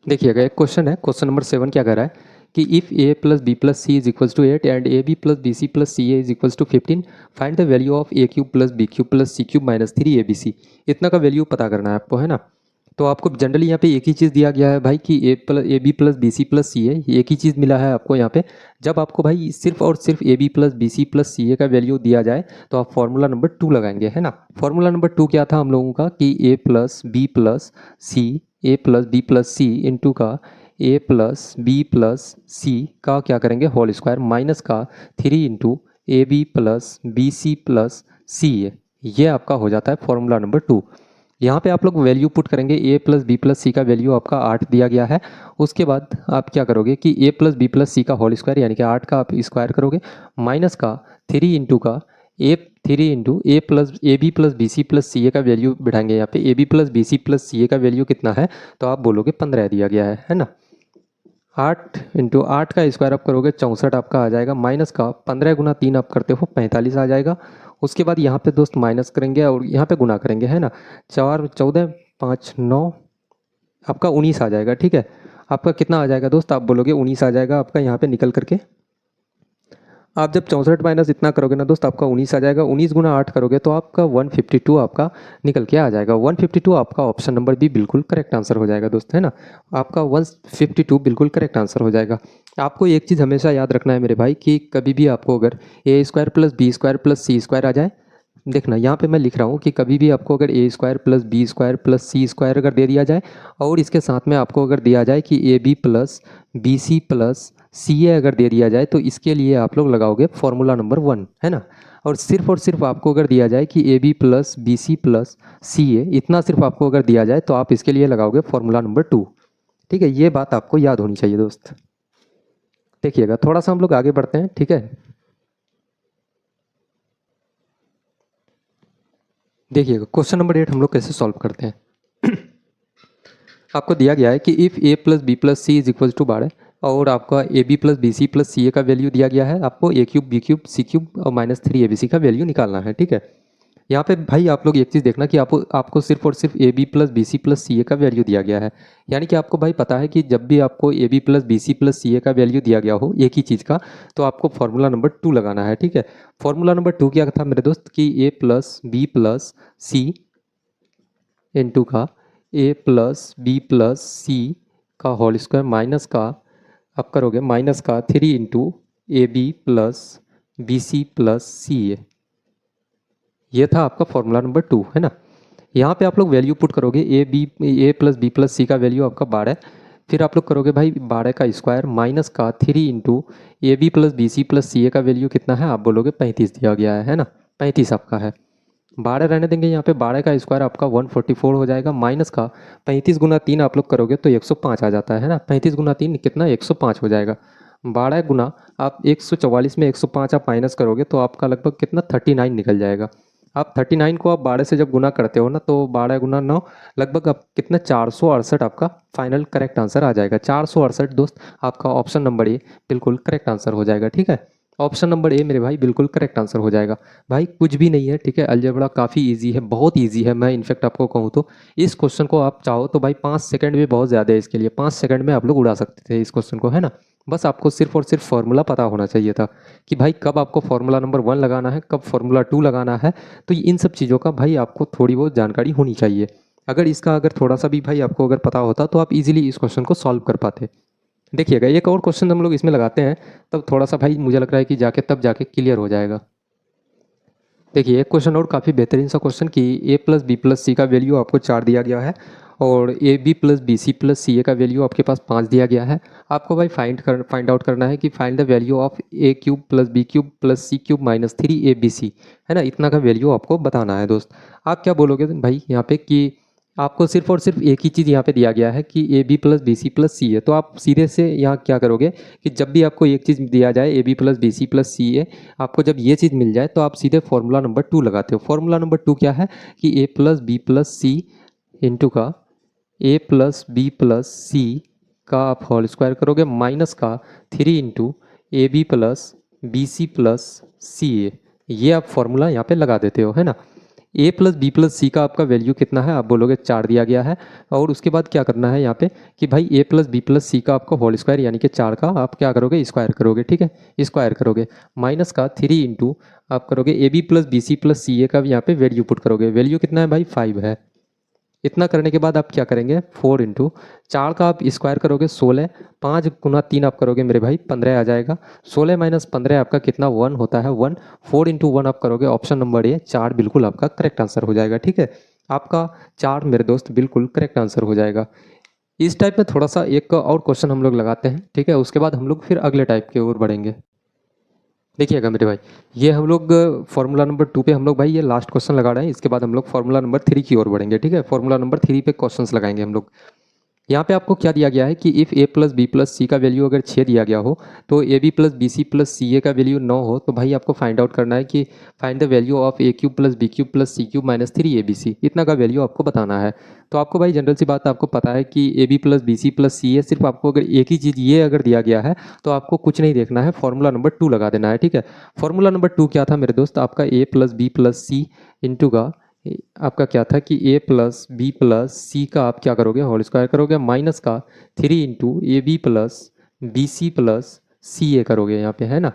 [SPEAKER 1] देखिएगा एक क्वेश्चन है, क्वेश्चन नंबर 7 क्या कह रहा है कि if A plus B plus C is equals to 8 and A B plus B C plus C A is equals to 15, find the value of A cube plus B cube plus C cube minus 3 A B C. इतना का वैल्यू पता करना है आपको, है ना। तो आपको जनरली यहाँ पे एक ही चीज़ दिया गया है भाई कि A B plus B C plus C A, एक ही चीज़ मिला है आपको यहाँ पे। जब आपको भाई सिर्फ और सिर्फ A B plus B C plus C A का वैल्यू दिया जाए तो आप फॉर्मूला नंबर 2 लगाएंगे, है ना। फॉर्मूला नंबर 2 क्या था हम लोगों का कि ए plus B plus C, A plus B plus C into का ए प्लस बी प्लस सी का क्या करेंगे होल स्क्वायर माइनस का 3 into A B plus B C plus सी ए। ये आपका हो जाता है फॉर्मूला नंबर 2। यहाँ पे आप लोग वैल्यू पुट करेंगे। ए प्लस बी प्लस सी का वैल्यू आपका 8 दिया गया है। उसके बाद आप क्या करोगे कि ए प्लस बी प्लस सी का होल स्क्वायर यानी कि 8 का आप स्क्वायर करोगे माइनस का 3 इंटू का A 3 into A B plus B C plus C A का वैल्यू बिठाएंगे। यहाँ पे A B plus B C plus C A का वैल्यू कितना है तो आप बोलोगे 15 दिया गया है ना। 8 इंटू 8 का स्क्वायर आप करोगे 64 आपका आ जाएगा, माइनस का 15 गुना 3 आप करते हो 45 आ जाएगा। उसके बाद यहाँ पे दोस्त माइनस करेंगे और यहाँ पे गुना करेंगे, है ना। 4 14 5 9 आपका 19 आ जाएगा, ठीक है। आपका कितना आ जाएगा दोस्त आप बोलोगे 19 आ जाएगा आपका यहाँ पे निकल करके। आप जब 64 माइनस इतना करोगे ना दोस्त आपका 19 आ जाएगा। 19 गुना 8 करोगे तो आपका 152 आपका निकल के आ जाएगा। 152 आपका ऑप्शन नंबर बी बिल्कुल करेक्ट आंसर हो जाएगा दोस्त, है ना। आपका 152 बिल्कुल करेक्ट आंसर हो जाएगा। आपको एक चीज़ हमेशा याद रखना है मेरे भाई कि कभी भी आपको अगर A square plus B square plus C square आ जाए, देखना यहाँ पे मैं लिख रहा हूँ कि कभी भी आपको अगर A square plus B square plus C square अगर दे दिया जाए और इसके साथ में आपको अगर दिया जाए कि A B plus B C plus C A अगर दे दिया जाए तो इसके लिए आप लोग लगाओगे फॉर्मूला नंबर 1, है ना। और सिर्फ आपको अगर दिया जाए कि A B plus B C plus C A, इतना सिर्फ आपको अगर दिया जाए तो आप इसके लिए लगाओगे फॉर्मूला नंबर 2, ठीक है। ये बात आपको याद होनी चाहिए दोस्त। देखिएगा थोड़ा सा हम लोग आगे बढ़ते हैं, ठीक है। देखिएगा क्वेश्चन नंबर 8 हम लोग कैसे सॉल्व करते हैं। आपको दिया गया है कि if A plus B plus C is equal to 12 और आपका A B plus B C plus C A का वैल्यू दिया गया है। आपको ए क्यूब बी क्यूब सी क्यूब और माइनस 3 ए बी सी का वैल्यू निकालना है, ठीक है। यहाँ पे भाई आप लोग एक चीज़ देखना कि आपको सिर्फ और सिर्फ A B plus B C plus C A का वैल्यू दिया गया है। यानी कि आपको भाई पता है कि जब भी आपको A B plus B C plus C A का वैल्यू दिया गया हो एक ही चीज़ का तो आपको फॉर्मूला नंबर 2 लगाना है, ठीक है। फॉर्मूला नंबर 2 क्या था मेरे दोस्त कि ए plus B plus C into का ए प्लस बी प्लस सी का होल स्क्वायर माइनस का आप करोगे माइनस का 3 into A B plus B C plus सी ए। ये था आपका फॉर्मूला नंबर 2, है ना। यहाँ पे आप लोग वैल्यू पुट करोगे ए प्लस बी प्लस सी का वैल्यू आपका 12, फिर आप लोग करोगे भाई 12 का स्क्वायर माइनस का 3 into A B plus B C plus C A का वैल्यू कितना है आप बोलोगे 35 दिया गया है ना। 35 आपका है, 12 रहने देंगे यहाँ पे। 12 का स्क्वायर आपका 144 हो जाएगा, माइनस का 35 गुना 3 आप लोग करोगे तो 105 आ जाता है ना। 35 गुना 3 कितना 105 हो जाएगा। 12 गुना आप 144 में 105 आप माइनस करोगे तो आपका लगभग कितना 39 निकल जाएगा। आप 39 को आप 12 से जब गुना करते हो ना तो 12 गुना 9 लगभग आप कितना 468 आपका फाइनल करेक्ट आंसर आ जाएगा। 468 दोस्त आपका ऑप्शन नंबर ए बिल्कुल करेक्ट आंसर हो जाएगा, ठीक है। ऑप्शन नंबर ए मेरे भाई बिल्कुल करेक्ट आंसर हो जाएगा। भाई कुछ भी नहीं है, ठीक है। अलजेब्रा काफ़ी इजी है, बहुत इजी है। मैं इनफेक्ट आपको कहूँ तो इस क्वेश्चन को आप चाहो तो भाई 5 सेकंड भी बहुत ज़्यादा है इसके लिए। 5 सेकंड में आप लोग उड़ा सकते थे इस क्वेश्चन को, है ना। बस आपको सिर्फ और सिर्फ फार्मूला पता होना चाहिए था कि भाई कब आपको फार्मूला नंबर 1 लगाना है, कब फार्मूला 2 लगाना है। तो इन सब चीज़ों का भाई आपको थोड़ी बहुत जानकारी होनी चाहिए। अगर थोड़ा सा भी भाई आपको अगर पता होता तो आप इजीली इस क्वेश्चन को सॉल्व कर पाते। देखिएगा एक और क्वेश्चन हम लोग इसमें लगाते हैं, तब थोड़ा सा भाई मुझे लग रहा है कि तब जाके क्लियर हो जाएगा। देखिए एक क्वेश्चन और काफ़ी बेहतरीन सा क्वेश्चन कि ए प्लस बी प्लस सी का वैल्यू आपको 4 दिया गया है और A B plus B C plus C A का वैल्यू आपके पास 5 दिया गया है। आपको भाई फाइंड आउट करना है कि find the value of A cube plus B cube plus C cube minus 3 ABC, है ना, इतना का वैल्यू आपको बताना है दोस्त। आप क्या बोलोगे भाई यहाँ पे कि आपको सिर्फ और सिर्फ एक ही चीज़ यहाँ पे दिया गया है कि A B plus B C plus C है, तो आप सीधे से यहाँ क्या करोगे कि जब भी आपको एक चीज़ दिया जाए A B plus B C plus C A, आपको जब ये चीज़ मिल जाए तो आप सीधे फार्मूला नंबर 2 लगाते हो। फार्मूला नंबर 2 क्या है कि ए plus B plus C into का ए प्लस बी प्लस सी का आप होल स्क्वायर करोगे माइनस का 3 into A B plus B C plus सी ए, ये आप फॉर्मूला यहाँ पे लगा देते हो, है ना। ए प्लस बी प्लस सी का आपका वैल्यू कितना है, आप बोलोगे 4 दिया गया है। और उसके बाद क्या करना है यहाँ पे कि भाई ए प्लस बी प्लस सी का आपका होल स्क्वायर यानी कि 4 का आप क्या करोगे स्क्वायर करोगे, ठीक है, स्क्वायर करोगे माइनस का 3 इंटू आप करोगे A B plus B C plus C A का यहाँ पे वैल्यू पुट करोगे। वैल्यू कितना है भाई 5 है। इतना करने के बाद आप क्या करेंगे 4 इंटू 4 का आप स्क्वायर करोगे 16, 5 गुना 3 आप करोगे मेरे भाई 15 आ जाएगा। 16 माइनस 15 आपका कितना 1 होता है 1। 4 इंटू 1 आप करोगे ऑप्शन नंबर ए 4 बिल्कुल आपका करेक्ट आंसर हो जाएगा, ठीक है। आपका 4 मेरे दोस्त बिल्कुल करेक्ट आंसर हो जाएगा। इस टाइप में थोड़ा सा एक और क्वेश्चन हम लोग लगाते हैं, ठीक है, उसके बाद हम लोग फिर अगले टाइप की ओर बढ़ेंगे। देखिएगा मेरे भाई ये हम लोग फार्मूला नंबर 2 पे हम लोग भाई ये लास्ट क्वेश्चन लगा रहे हैं, इसके बाद हम लोग फार्मूला नंबर 3 की ओर बढ़ेंगे, ठीक है। फार्मूला नंबर 3 पे क्वेश्चंस लगाएंगे हम लोग। यहाँ पे आपको क्या दिया गया है कि if A plus B plus सी का वैल्यू अगर 6 दिया गया हो तो A B plus B C plus C A का वैल्यू 9 हो, तो भाई आपको फाइंड आउट करना है कि find the value of A cube plus B cube plus C cube minus 3 ABC, इतना का वैल्यू आपको बताना है। तो आपको भाई जनरल सी बात आपको पता है कि A B plus B C plus C A, सिर्फ आपको अगर एक ही चीज़ ये अगर दिया गया है तो आपको कुछ नहीं देखना है, फॉर्मूला नंबर 2 लगा देना है, ठीक है। फॉर्मूला नंबर 2 क्या था मेरे दोस्त, आपका A plus B plus C into का आपका क्या था कि ए प्लस बी प्लस सी का आप क्या करोगे होल स्क्वायर करोगे माइनस का 3 into A B plus B C plus C A करोगे यहाँ पे, है ना।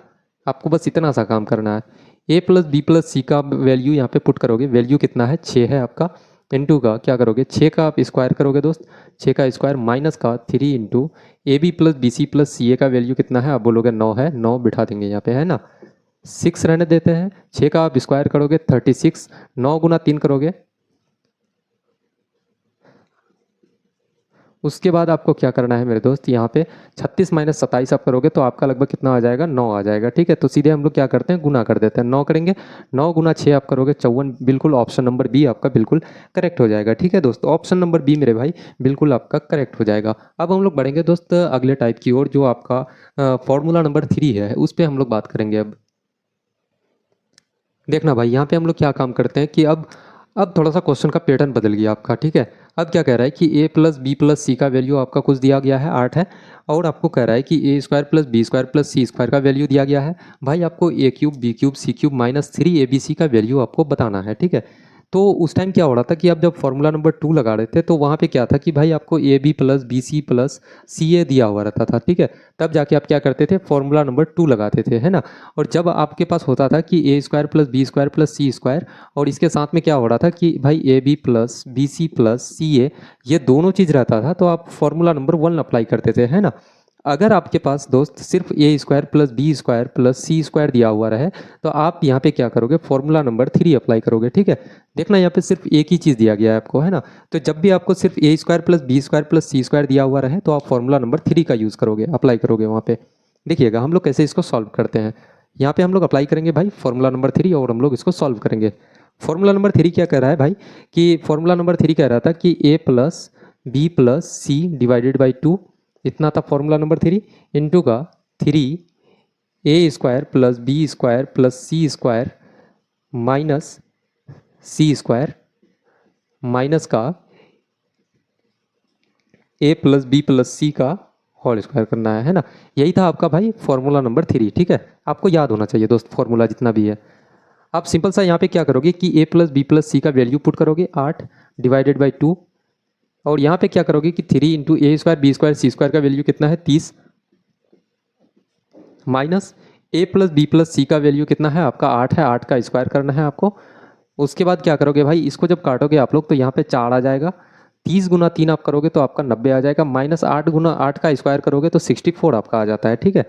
[SPEAKER 1] आपको बस इतना सा काम करना है। ए प्लस बी प्लस सी का वैल्यू यहाँ पे पुट करोगे, वैल्यू कितना है 6 है आपका, इंटू का क्या करोगे 6 का आप स्क्वायर करोगे दोस्त, 6 का स्क्वायर माइनस का 3 into A B plus B C plus C A का वैल्यू कितना है, आप बोलोगे 9 है, 9 बिठा देंगे यहाँ पे, है ना। 6 रहने देते हैं, 6 का आप स्क्वायर करोगे 36, 9 गुना 3 करोगे। उसके बाद आपको क्या करना है मेरे दोस्त, यहाँ पे 36 माइनस 27 आप करोगे तो आपका लगभग कितना आ जाएगा 9 आ जाएगा, ठीक है। तो सीधे हम लोग क्या करते हैं गुना कर देते हैं, 9 करेंगे, 9 गुना 6 आप करोगे 54, बिल्कुल ऑप्शन नंबर बी आपका बिल्कुल करेक्ट हो जाएगा, ठीक है दोस्त। ऑप्शन नंबर बी मेरे भाई बिल्कुल आपका करेक्ट हो जाएगा। अब हम लोग बढ़ेंगे दोस्त अगले टाइप की ओर, जो आपका फॉर्मूला नंबर 3 है, उस पर हम लोग बात करेंगे। अब देखना भाई यहाँ पे हम लोग क्या काम करते हैं कि अब थोड़ा सा क्वेश्चन का पैटर्न बदल गया आपका, ठीक है। अब क्या कह रहा है कि ए प्लस बी प्लस सी का वैल्यू आपका कुछ दिया गया है 8 है, और आपको कह रहा है कि ए square plus B square plus सी स्क्वायर का वैल्यू दिया गया है। भाई आपको ए क्यूब बी क्यूब सी क्यूब माइनस 3 ABC का वैल्यू आपको बताना है, ठीक है। तो उस टाइम क्या हो रहा था कि आप जब फॉर्मूला नंबर 2 लगा रहे थे तो वहाँ पे क्या था कि भाई आपको A B plus B C plus C a दिया हुआ रहता था, ठीक है। तब जाके आप क्या करते थे फॉर्मूला नंबर 2 लगाते थे, है ना। और जब आपके पास होता था कि ए square plus B square plus सी स्क्वायर, और इसके साथ में क्या हो रहा था कि भाई a B plus B C plus सी ए, ये दोनों चीज़ रहता था, तो आप फॉर्मूला नंबर 1 अप्लाई करते थे, है ना। अगर आपके पास दोस्त सिर्फ a square plus B square plus C square दिया हुआ रहे तो आप यहाँ पे क्या करोगे फॉर्मूला नंबर 3 अप्लाई करोगे, ठीक है। देखना यहाँ पे सिर्फ एक ही चीज़ दिया गया है आपको, है ना। तो जब भी आपको सिर्फ a square plus B square plus C square दिया हुआ रहे तो आप फॉर्मूला नंबर 3 का यूज़ करोगे, अप्लाई करोगे वहाँ पे। देखिएगा हम लोग कैसे इसको सॉल्व करते हैं। यहाँ पे हम लोग अप्लाई करेंगे भाई फॉर्मूला नंबर 3 और हम लोग इसको सॉल्व करेंगे। फॉर्मूला नंबर 3 क्या कह रहा है भाई कि फॉर्मूला नंबर 3 कह रहा था कि ए plus B plus c divided by 2, इतना था फॉर्मूला नंबर 3, इंटू का 3 a square plus B square plus C square minus c square minus का ए प्लस बी प्लस सी का होल स्क्वायर करना है ना। यही था आपका भाई फॉर्मूला नंबर 3, ठीक है। आपको याद होना चाहिए दोस्त फॉर्मूला जितना भी है। आप सिंपल सा यहाँ पे क्या करोगे कि ए प्लस बी प्लस सी का वैल्यू पुट करोगे 8 डिवाइडेड बाई 2, और यहाँ पे क्या करोगे कि 3 इंटू ए स्क्वायर बी स्क्वायर सी स्क्वायर का वैल्यू कितना है 30, minus a plus B plus सी का वैल्यू कितना है आपका 8 है, 8 का स्क्वायर करना है आपको। उसके बाद क्या करोगे भाई, इसको जब काटोगे आप लोग तो यहाँ पे 4 आ जाएगा, 30 गुना 3 आप करोगे तो आपका 90 आ जाएगा, माइनस 8 गुना 8 का स्क्वायर करोगे तो 64 आपका आ जाता है, ठीक है।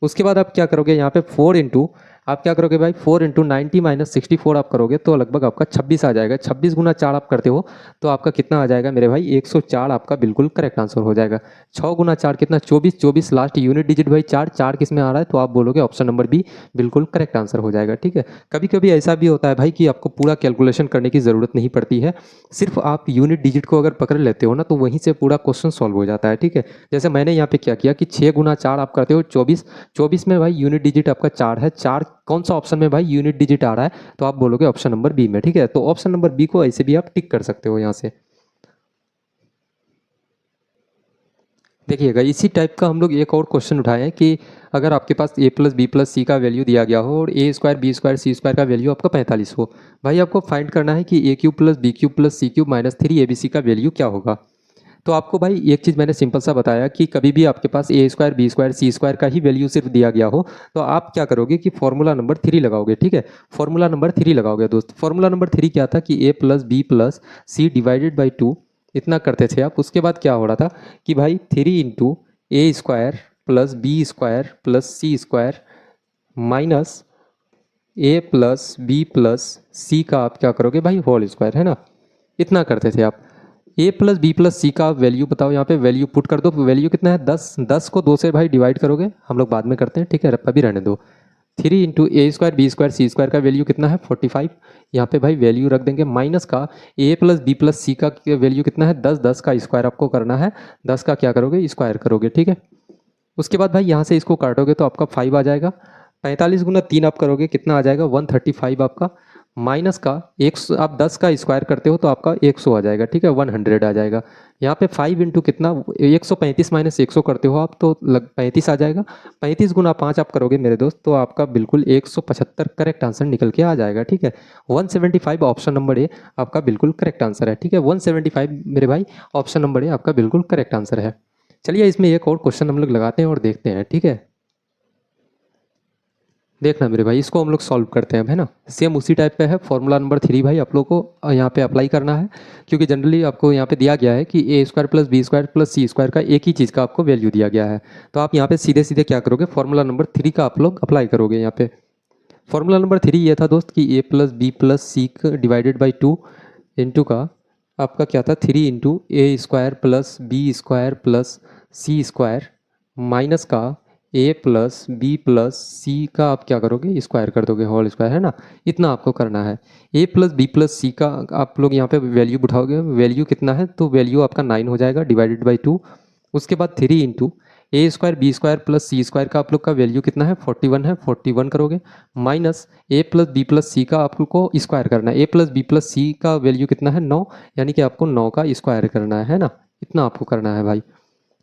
[SPEAKER 1] उसके बाद आप क्या करोगे यहाँ पे 4 इंटू, आप क्या करोगे भाई 4 इंटू 90 माइनस 64 आप करोगे तो लगभग आपका 26 आ जाएगा। 26 गुना 4 आप करते हो तो आपका कितना आ जाएगा मेरे भाई 104 आपका बिल्कुल करेक्ट आंसर हो जाएगा। 6 गुना 4 कितना 24, 24 लास्ट यूनिट डिजिट भाई 4, 4 किस में आ रहा है तो आप बोलोगे ऑप्शन नंबर बी बिल्कुल करेक्ट आंसर हो जाएगा, ठीक है। कभी कभी ऐसा भी होता है भाई कि आपको पूरा कैलकुलेशन करने की ज़रूरत नहीं पड़ती है, सिर्फ आप यूनिट डिजिट को अगर पकड़ लेते हो ना तो वहीं से पूरा क्वेश्चन सॉल्व हो जाता है, ठीक है। जैसे मैंने यहाँ पे क्या किया कि 6 गुना 4 आप करते हो 24, 24 में भाई यूनिट डिजिट आपका 4 है, 4 कौन सा ऑप्शन में भाई यूनिट डिजिट आ रहा है तो आप बोलोगे ऑप्शन नंबर बी में, ठीक है। तो ऑप्शन नंबर बी को ऐसे भी आप टिक कर सकते हो यहाँ से। देखिएगा इसी टाइप का हम लोग एक और क्वेश्चन उठाए हैं कि अगर आपके पास ए प्लस बी प्लस सी का वैल्यू दिया गया हो और a square B square C square का वैल्यू आपका 45 हो, भाई आपको फाइंड करना है कि ए cube plus B cube plus C cube minus 3 A B C का वैल्यू क्या होगा। तो आपको भाई एक चीज़ मैंने सिंपल सा बताया कि कभी भी आपके पास ए स्क्वायर बी स्क्वायर सी स्क्वायर का ही वैल्यू सिर्फ दिया गया हो तो आप क्या करोगे कि फॉर्मूला नंबर 3 लगाओगे, ठीक है। फॉर्मूला नंबर 3 लगाओगे दोस्त। फॉर्मूला नंबर 3 क्या था कि ए plus B plus c divided by 2 इतना करते थे आप। उसके बाद क्या हो रहा था कि भाई 3 into A square plus B square plus C square minus a plus B plus सी का आप क्या करोगे भाई होल स्क्वायर, है ना। इतना करते थे आप। ए प्लस बी प्लस सी का वैल्यू बताओ, यहाँ पे वैल्यू पुट कर दो। वैल्यू कितना है 10, 10 को 2 से भाई डिवाइड करोगे, हम लोग बाद में करते हैं, ठीक है, अभी रहने दो। 3 इंटू ए स्क्वायर बी स्क्वायर सी स्क्वायर का वैल्यू कितना है 45, यहाँ पे भाई वैल्यू रख देंगे। माइनस का ए प्लस बी प्लस सी का वैल्यू कितना है 10, 10 का स्क्वायर आपको करना है, 10 का क्या करोगे स्क्वायर करोगे, ठीक है। उसके बाद भाई यहाँ से इसको काटोगे तो आपका 5 आ जाएगा। 45 गुना 3 आप करोगे कितना आ जाएगा 135 आपका। माइनस का 100, आप 10 का स्क्वायर करते हो तो आपका 100 आ जाएगा, ठीक है, 100 आ जाएगा। यहाँ पे 5 इंटू कितना 135 माइनस 100 करते हो आप तो 35 आ जाएगा। 35 गुना 5 आप करोगे मेरे दोस्त तो आपका बिल्कुल 175 करेक्ट आंसर निकल के आ जाएगा, ठीक है। 175 ऑप्शन नंबर ए आपका बिल्कुल करेक्ट आंसर है, ठीक है। 175 मेरे भाई ऑप्शन नंबर ए आपका बिल्कुल करेक्ट आंसर है। चलिए इसमें एक और क्वेश्चन हम लोग लगाते हैं और देखते हैं, ठीक है। देखना मेरे भाई इसको हम लोग सॉल्व करते हैं, है ना। सेम उसी टाइप पे है। फॉर्मूला नंबर 3 भाई आप लोग को यहाँ पे अप्लाई करना है क्योंकि जनरली आपको यहाँ पे दिया गया है कि ए square plus B square plus सी स्क्वायर का एक ही चीज़ का आपको वैल्यू दिया गया है। तो आप यहाँ पे सीधे सीधे क्या करोगे फॉर्मूला नंबर 3 का आप लोग अप्लाई करोगे यहाँ पे। फॉर्मूला नंबर 3 ये था दोस्त कि ए plus B plus c divided by 2 into का आपका क्या था 3 इंटू ए square plus B square plus सी स्क्वायर माइनस का ए प्लस बी प्लस सी का आप क्या करोगे स्क्वायर कर दोगे होल स्क्वायर, है ना। इतना आपको करना है। ए प्लस बी प्लस सी का आप लोग यहाँ पे वैल्यू उठाओगे, वैल्यू कितना है तो वैल्यू आपका 9 हो जाएगा डिवाइडेड बाई 2। उसके बाद 3 इंटू ए स्क्वायर बी स्क्वायर प्लस सी स्क्वायर का आप लोग का वैल्यू कितना है 41 है, 41 करोगे। Minus a plus B plus सी का आप लोग को स्क्वायर करना है। ए प्लस बी प्लस सी का वैल्यू कितना है 9, यानी कि आपको 9 का स्क्वायर करना है ना। इतना आपको करना है भाई।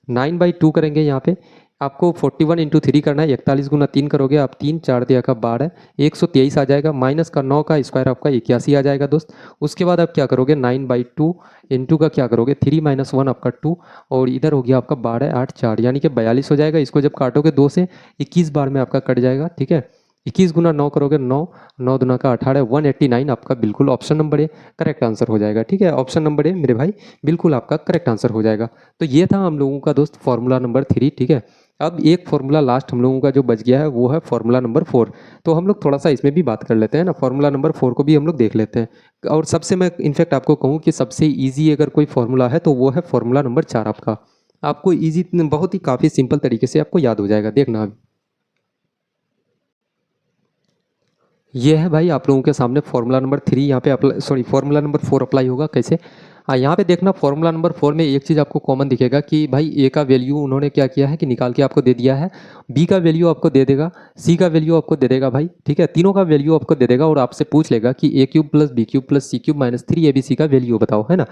[SPEAKER 1] 9/2 करेंगे यहाँ पे आपको 41 इंटू 3 करना है। 41 गुना 3 करोगे आप, 3 4 दिया का 12, 123 आ जाएगा। माइनस का 9 का स्क्वायर आपका 81 आ जाएगा दोस्त। उसके बाद आप क्या करोगे 9/2 इंटू का क्या करोगे 3 माइनस 1 आपका 2 और इधर हो गया आपका 12 8 4 यानी कि 42 हो जाएगा। इसको जब काटोगे 2 से 21 बार में आपका कट जाएगा, ठीक है। 21 गुना 9 करोगे 9, 9 दुना का 18, 189 आपका बिल्कुल option number A correct answer हो जाएगा, ठीक है। ऑप्शन नंबर ए मेरे भाई बिल्कुल आपका करेक्ट आंसर हो जाएगा। तो ये था हम लोगों का दोस्त फॉर्मूला नंबर 3, ठीक है। अब एक फॉर्मूला लास्ट हम लोगों का जो बच गया है वो है फॉर्मूला नंबर 4। तो हम लोग थोड़ा सा इसमें भी बात कर लेते हैं ना, फॉर्मूला नंबर 4 को भी हम लोग देख लेते हैं। और सबसे मैं इनफैक्ट आपको कहूँ कि सबसे ईजी अगर कोई फॉर्मूला है तो वो है फॉर्मूला नंबर 4 आपका। आपको ईजी बहुत ही काफ़ी सिंपल तरीके से आपको याद हो जाएगा, देखना अभी। ये है भाई आप लोगों के सामने फॉर्मूला नंबर 3 यहाँ पे apply, sorry formula number 4 apply होगा कैसे। हाँ यहाँ पे देखना फॉर्मूला नंबर 4 में एक चीज़ आपको कॉमन दिखेगा कि भाई ए का वैल्यू उन्होंने क्या किया है कि निकाल के आपको दे दिया है, बी का वैल्यू आपको दे देगा, सी का वैल्यू आपको दे देगा भाई, ठीक है। तीनों का वैल्यू आपको दे देगा और आपसे पूछ लेगा कि ए cube plus B cube plus C cube minus 3 A B C का वैल्यू बताओ, है ना।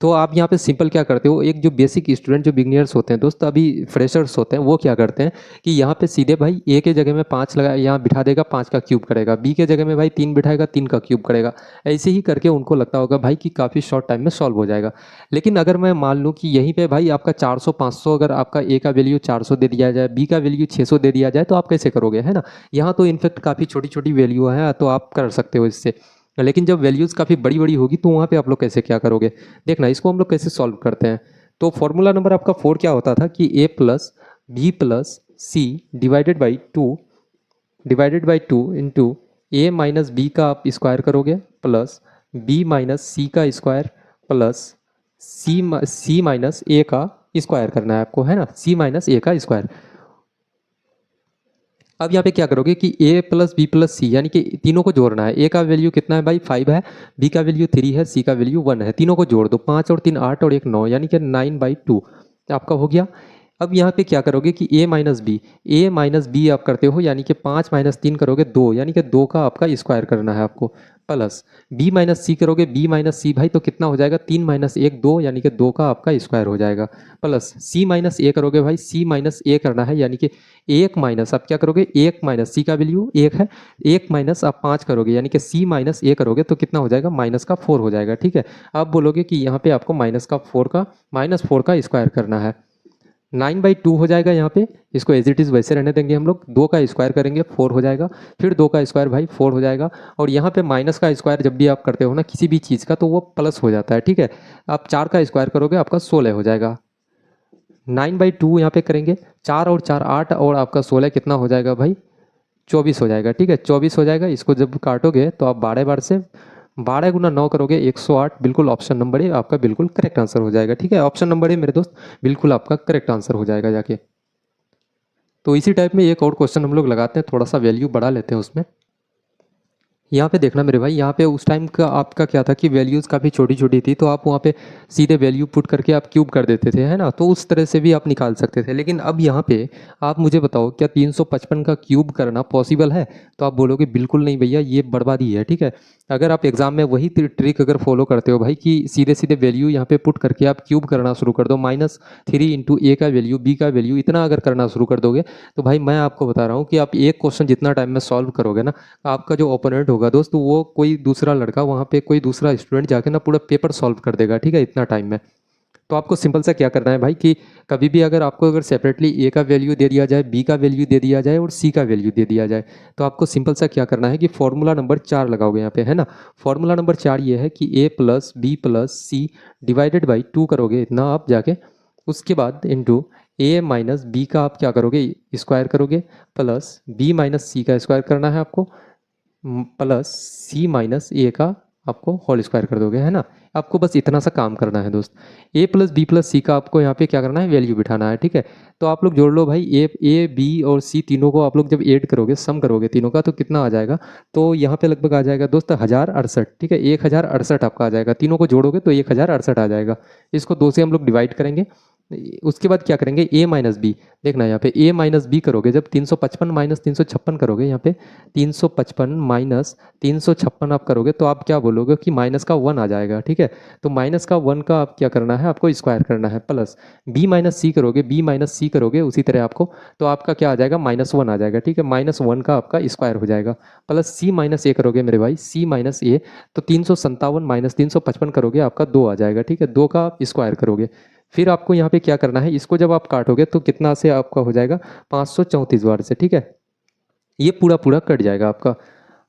[SPEAKER 1] तो आप यहाँ पे सिंपल क्या करते हो, एक जो बेसिक स्टूडेंट जो बिगनियर्स होते हैं दोस्त, अभी फ्रेशर्स होते हैं, वो क्या करते हैं कि यहाँ पे सीधे भाई ए के जगह में 5 लगा यहाँ बिठा देगा, 5 का क्यूब करेगा, बी के जगह में भाई 3 बिठाएगा, 3 का क्यूब करेगा। ऐसे ही करके उनको लगता होगा भाई कि काफ़ी शॉर्ट टाइम में सॉल्व हो जाएगा। लेकिन अगर मैं मान लूँ कि यहीं पे भाई आपका 400 500 अगर आपका ए का वैल्यू 400 दे दिया जाए, बी का वैल्यू 600 दे दिया जाए, तो आप कैसे करोगे, है ना। यहाँ तो इनफैक्ट काफ़ी छोटी छोटी वैल्यू है तो आप कर सकते हो इससे। लेकिन जब वैल्यूज़ काफ़ी बड़ी बड़ी होगी तो वहाँ पे आप लोग कैसे क्या करोगे, देखना इसको हम लोग कैसे सॉल्व करते हैं। तो फॉर्मूला नंबर आपका 4 क्या होता था कि ए plus B plus c divided by two into a minus b का आप स्क्वायर करोगे प्लस बी माइनस सी का square plus c minus a का स्क्वायर करना है आपको, है ना, सी माइनस ए का स्क्वायर। अब यहाँ पे क्या करोगे कि a प्लस बी प्लस सी यानी कि तीनों को जोड़ना है। a का वैल्यू कितना है भाई 5 है, b का वैल्यू 3 है, c का वैल्यू 1 है। तीनों को जोड़ दो, 5 और 3 8 और 1 9 यानी कि 9/2 आपका हो गया। अब यहाँ पे क्या करोगे कि a माइनस बी आप करते हो यानी कि 5 माइनस 3 करोगे 2 यानी कि 2 का आपका स्क्वायर करना है आपको, प्लस b माइनस सी करोगे, b माइनस सी भाई तो कितना हो जाएगा 3 माइनस 1 2 यानी कि 2 का आपका स्क्वायर हो जाएगा, प्लस c माइनस ए करोगे भाई, c माइनस ए करना है यानी कि 1 माइनस आप क्या करोगे 1 माइनस सी का वैल्यू 1 है, 1 माइनस आप 5 करोगे यानी कि c माइनस ए करोगे तो कितना हो जाएगा माइनस का 4 हो जाएगा। ठीक है, आप बोलोगे कि यहाँ पे आपको माइनस 4 का स्क्वायर करना है, 9/2 हो जाएगा यहाँ पे। इसको एज इट इज़ वैसे रहने देंगे हम लोग, 2 का स्क्वायर करेंगे 4 हो जाएगा, फिर 2 का स्क्वायर भाई 4 हो जाएगा। और यहाँ पे माइनस का स्क्वायर जब भी आप करते हो ना किसी भी चीज़ का तो वो प्लस हो जाता है। ठीक है, आप 4 का स्क्वायर करोगे आपका 16 हो जाएगा, 9/2 यहाँ पे करेंगे, 4 और 4 8 और आपका 16 कितना हो जाएगा भाई 24 हो जाएगा। ठीक है, 24 हो जाएगा। इसको जब काटोगे तो आप 12 बार से 12 गुना 9 करोगे 108, बिल्कुल ऑप्शन नंबर ए आपका बिल्कुल करेक्ट आंसर हो जाएगा। ठीक है, ऑप्शन नंबर ए मेरे दोस्त बिल्कुल आपका करेक्ट आंसर हो जाएगा जाके। तो इसी टाइप में एक और क्वेश्चन हम लोग लगाते हैं, थोड़ा सा वैल्यू बढ़ा लेते हैं उसमें। यहाँ पे देखना मेरे भाई, यहाँ पे उस टाइम का आपका क्या था कि वैल्यूज़ काफ़ी छोटी छोटी थी तो आप वहाँ पे सीधे वैल्यू पुट करके आप क्यूब कर देते थे, है ना, तो उस तरह से भी आप निकाल सकते थे। लेकिन अब यहाँ पे आप मुझे बताओ क्या 355 का क्यूब करना पॉसिबल है, तो आप बोलोगे बिल्कुल नहीं भैया ये बर्बादी है। ठीक है, अगर आप एग्जाम में वही ट्रिक अगर फॉलो करते हो भाई कि सीधे सीधे वैल्यू यहाँ पे पुट करके आप क्यूब करना शुरू कर दो, -3 इंटू ए का वैल्यू बी का वैल्यू इतना अगर करना शुरू कर दोगे तो भाई मैं आपको बता रहा हूँ कि आप एक क्वेश्चन जितना टाइम में सॉल्व करोगे ना, आपका जो ओपोनेंट होगा दोस्त वो कोई दूसरा लड़का वहाँ पे कोई दूसरा स्टूडेंट जाके ना पूरा पेपर सॉल्व कर देगा। ठीक है, इतना टाइम में। तो आपको सिंपल सा क्या करना है भाई कि कभी भी अगर आपको अगर सेपरेटली ए का वैल्यू दे दिया जाए, बी का वैल्यू दे दिया जाए और सी का वैल्यू दे दिया जाए, तो आपको सिंपल सा क्या करना है कि फॉर्मूला नंबर 4 लगाओगे यहाँ पे, है ना। फॉर्मूला नंबर 4 ये है कि ए plus B plus c divided by 2 करोगे इतना आप जाके, उसके बाद इंटू ए माइनस बी का आप क्या करोगे स्क्वायर करोगे, प्लस बी माइनस सी का स्क्वायर करना है आपको, प्लस सी माइनस ए का आपको होल स्क्वायर कर दोगे, है ना। आपको बस इतना सा काम करना है दोस्त। ए प्लस बी प्लस सी का आपको यहाँ पे क्या करना है वैल्यू बिठाना है। ठीक है, तो आप लोग जोड़ लो भाई, ए बी और सी तीनों को आप लोग जब ऐड करोगे सम करोगे तीनों का तो कितना आ जाएगा, तो यहाँ पे लगभग आ जाएगा दोस्त 1068। ठीक है, 1068 आपका आ जाएगा, तीनों को जोड़ोगे तो 1068 आ जाएगा। इसको 2 से हम लोग डिवाइड करेंगे। उसके बाद क्या करेंगे ए माइनस बी, देखना यहाँ पे ए माइनस बी करोगे जब 355 माइनस 356 करोगे, यहाँ पे 355 माइनस 356 आप करोगे तो आप क्या बोलोगे कि माइनस का 1 आ जाएगा। ठीक है, तो माइनस का 1 का आप क्या करना है आपको स्क्वायर करना है, प्लस बी माइनस सी करोगे उसी तरह आपको, तो आपका क्या आ जाएगा -1 आ जाएगा। ठीक है, -1 का आपका स्क्वायर हो जाएगा, प्लस सी माइनस ए करोगे मेरे भाई, सी माइनस ए तो 357 माइनस 355 करोगे आपका 2 आ जाएगा। ठीक है, 2 का आप स्क्वायर करोगे। फिर आपको यहाँ पे क्या करना है, इसको जब आप काटोगे तो कितना से आपका हो जाएगा 534 बार से। ठीक है, ये पूरा पूरा कट जाएगा आपका।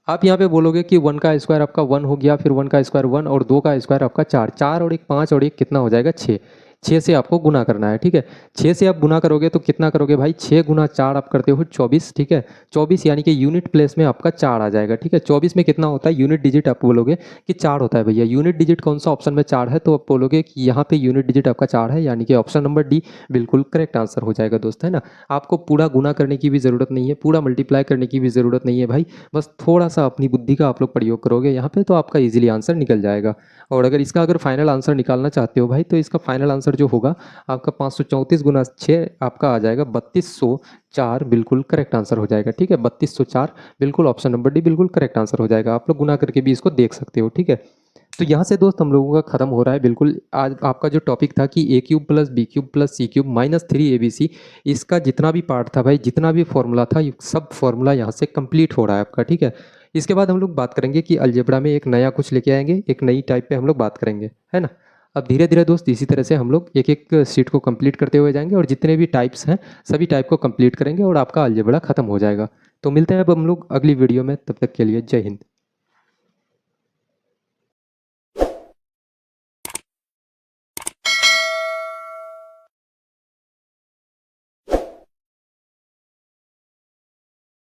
[SPEAKER 1] आप यहाँ पे बोलोगे कि 1 का स्क्वायर आपका 1 हो गया, फिर 1 का स्क्वायर 1 और 2 का स्क्वायर आपका 4, 4 और 1 5 और 1 कितना हो जाएगा 6, 6 से आपको गुना करना है। ठीक है, 6 से आप गुना करोगे तो कितना करोगे भाई 6 गुना 4 आप करते हो 24। ठीक है, 24 यानी कि यूनिट प्लेस में आपका 4 आ जाएगा। ठीक है, 24 में कितना होता है यूनिट डिजिट, आप बोलोगे कि 4 होता है भैया, यूनिट डिजिट कौन सा ऑप्शन में 4 है, तो आप बोलोगे कि यहाँ पे यूनिट डिजिट आपका 4 है यानी कि ऑप्शन नंबर डी बिल्कुल करेक्ट आंसर हो जाएगा दोस्त, है ना। आपको पूरा गुना करने की भी ज़रूरत नहीं है, पूरा मल्टीप्लाई करने की भी ज़रूरत नहीं है भाई, बस थोड़ा सा अपनी बुद्धि का आप लोग प्रयोग करोगे यहाँ पे तो आपका इजीली आंसर निकल जाएगा। और अगर इसका अगर फाइनल आंसर निकालना चाहते हो भाई तो इसका फाइनल आंसर जो होगा आपका 534 गुना 6 आपका आ जाएगा 3204, बिल्कुल करेक्ट आंसर हो जाएगा। ठीक है, 3204 बिल्कुल ऑप्शन नंबर डी बिल्कुल करेक्ट आंसर हो जाएगा। आप लोग गुना करके भी इसको देख सकते हो। ठीक है, तो यहाँ से दोस्त हम लोगों का खत्म हो रहा है बिल्कुल। आज आपका जो टॉपिक था कि ए cube plus B cube plus सी क्यूब -3 ABC, इसका जितना भी पार्ट था भाई, जितना भी फॉर्मूला था, ये सब फॉर्मूला यहाँ से कंप्लीट हो रहा है आपका। ठीक है, इसके बाद हम लोग बात करेंगे कि अलजेब्रा में एक नया कुछ लेके आएंगे, एक नई टाइप पे हम लोग बात करेंगे, है ना। अब धीरे धीरे दोस्त इसी तरह से हम लोग एक एक शीट को कंप्लीट करते हुए जाएंगे और जितने भी टाइप्स हैं सभी टाइप को कंप्लीट करेंगे और आपका अलजेब्रा खत्म हो जाएगा। तो मिलते हैं अब हम लोग अगली वीडियो में, तब तक के लिए जय हिंद।